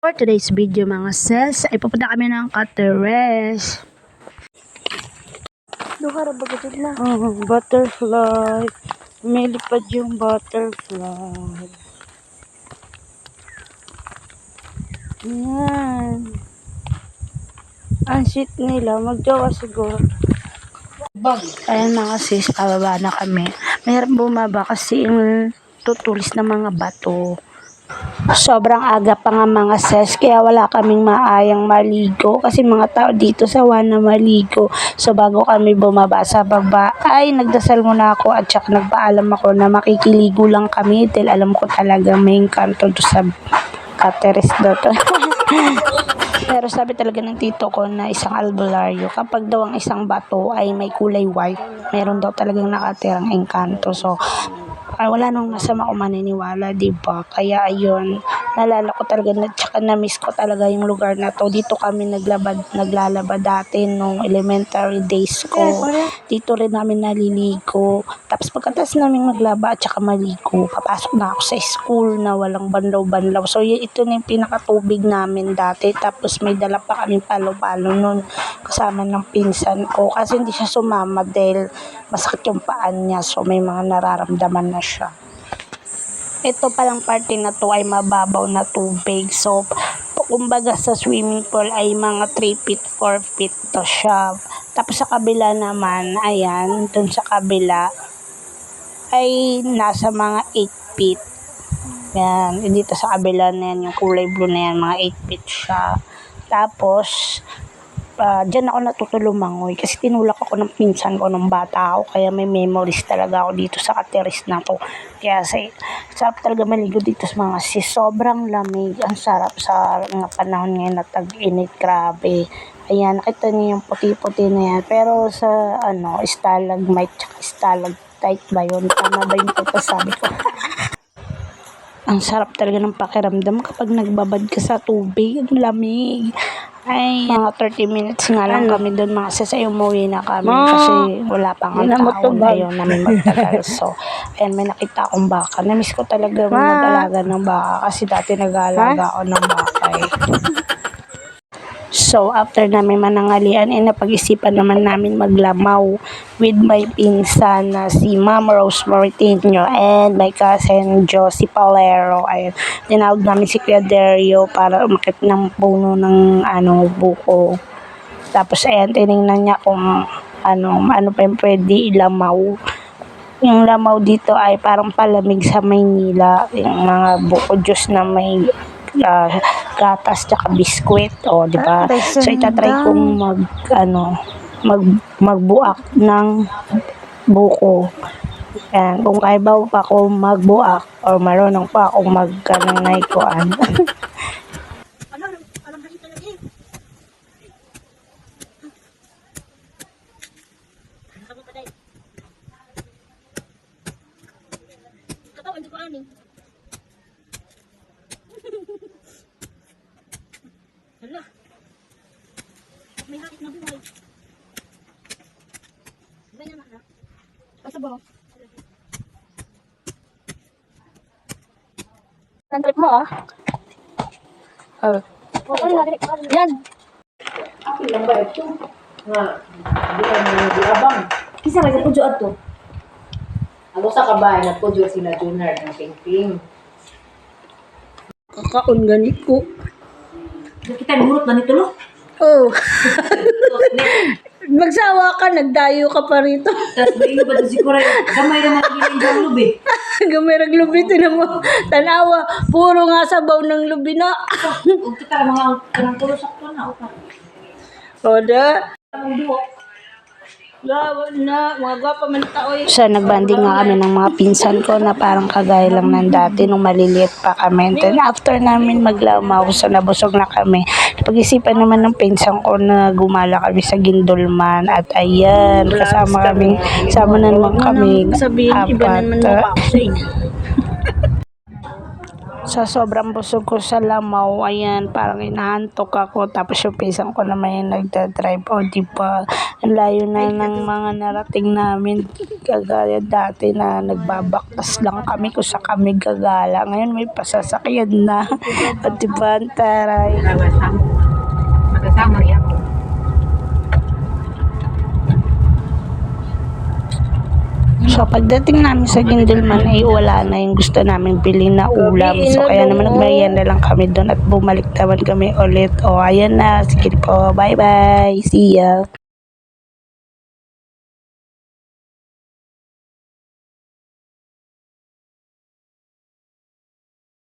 For today's video mga sis, ay pupunta kami ng Cateres. Duhara bagatid na. Butterfly. May lipad yung butterfly. Yan. Ang sweet nila. Magjowa siguro. Ayan mga sis, pababa na kami. Mayroon bumaba kasi yung tutulis na mga bato. Sobrang aga pa nga mga sis, kaya wala kaming maayang maligo kasi mga tao dito sa na maligo. So bago kami bumaba sa baba ay nagdasal muna ako at saka nagpaalam ako na makikiligo lang kami dahil alam ko talaga may kanto do sa Cateres dito. Pero sabi talaga ng tito ko na isang albularyo, kapag daw ang isang bato ay may kulay white, meron daw talagang nakatirang engkanto. So wala nang masama kung maniniwala, diba? Kaya ayun, nalala ko talaga na, tsaka na-miss ko talaga yung lugar na to. Dito kami naglalaba dati nung elementary days ko. Dito rin namin naliligo. Tapos pagkatapos namin maglaba at tsaka maligo, papasok na ako sa school na walang banlaw-banlaw. So ito na yung pinakatubig namin dati. Tapos may dala pa kami palo-palo nun kasama ng pinsan ko. Kasi hindi siya sumama dahil masakit yung paan niya. So may mga nararamdaman na siya. Ito palang parte na to ay mababaw na tubig. So, kumbaga sa swimming pool ay mga 3 feet, 4 feet to siya. Tapos sa kabila naman, ayan, dun sa kabila ay nasa mga 8 feet. Yan, dito sa kabila na yan, yung kulay blue na yan, mga 8 feet siya. Tapos, dyan ako natuto lumangoy kasi tinulak ako ng pinsan ko nung bata ako, kaya may memories talaga ako dito sa Cateres na to. Kaya sarap talaga maligo dito sa mga sis. Sobrang lamig, ang sarap sa mga panahon ngayon na tag-init, grabe. Ayan, nakita niyo yung puti-puti na yan. Pero sa stalagmite tsaka stalactite ba yun? Tama ba yung pagkasabi ko? Ang sarap talaga ng pakiramdam kapag nagbabad ka sa tubig. Ang lamig. Ay, mga 30 minutes nga lang kami doon mga sis, ay umuwi na kami kasi wala pang tao na yun namin magtagal. So, ayan, may nakita akong baka. Namiss ko talaga mag-alaga ng baka kasi dati nag-aalaga ako ng baka eh. So, after namin manangalian, napag-isipan naman namin maglamaw with my pinsan na si Ma'am Rose Mortino and my cousin Josie Palero. Ayun, tinawag namin si Kuya Dario para umakit ng puno ng buko. Tapos, ayan, tinignan niya kung ano pa yung pwede ilamaw. Yung lamaw dito ay parang palamig sa Maynila. Yung mga buko juice na may gatas tsaka biskwit, di ba? So itatry kong magbuak ng buko. Yan, kung kaya ba pa ako magbuak or marunong pa akong magkanangaykuan. Hala. May hakit na buhay. Ganyan na. Pasabaw. Ang trip mo Yan. Ako lang ba ito? Nga, di ka na nag-iabang. Kisa ka dyan, udyo ato. Ako sa kabahay, nagpudyo sila Junard ng ping-ping. Kakaon ganit ko. Kita burot na nito, lo? Oh. Magsawa ka, nagdayo ka pa rito. Tapos ba ino ba ito si Kuray? Gamay naman ang ginang lubi. Gamerag lubi, tinan mo. Tanawa, puro nga sabaw ng lubi na. Huwag kita mga kanang pulo sakto na. Oda. Ang duwak. Na, mga gwapa man tao eh. So, nagbanding nga kami ng mga pinsan ko na parang kagaya lang ng dati nung maliliit pa kami. Then, after namin maglamaw, so nabusog na kami. Pag-isipan naman ng pinsan ko na gumala kami sa Gindulman. At ayan, kasama naman kami. Apat. Sa sobrang busog ko sa Lamaw, ayan, parang inaantok ako. Tapos yung pisang ko naman yung nagdadrive. O, diba? Ang layo na ng mga narating namin. Kagaya dati na nagbabaktas lang kami kung sa kami gagala. Ngayon may pasasakyan na. O, diba? Ang taray. Magkasama yan. So, pagdating namin sa Gindilman ay wala na yung gusto namin bilhin na ulam. So, kaya naman nagmerienda lang kami doon at bumalik naman kami ulit. O, ayan na. Sige po. Bye-bye. See ya.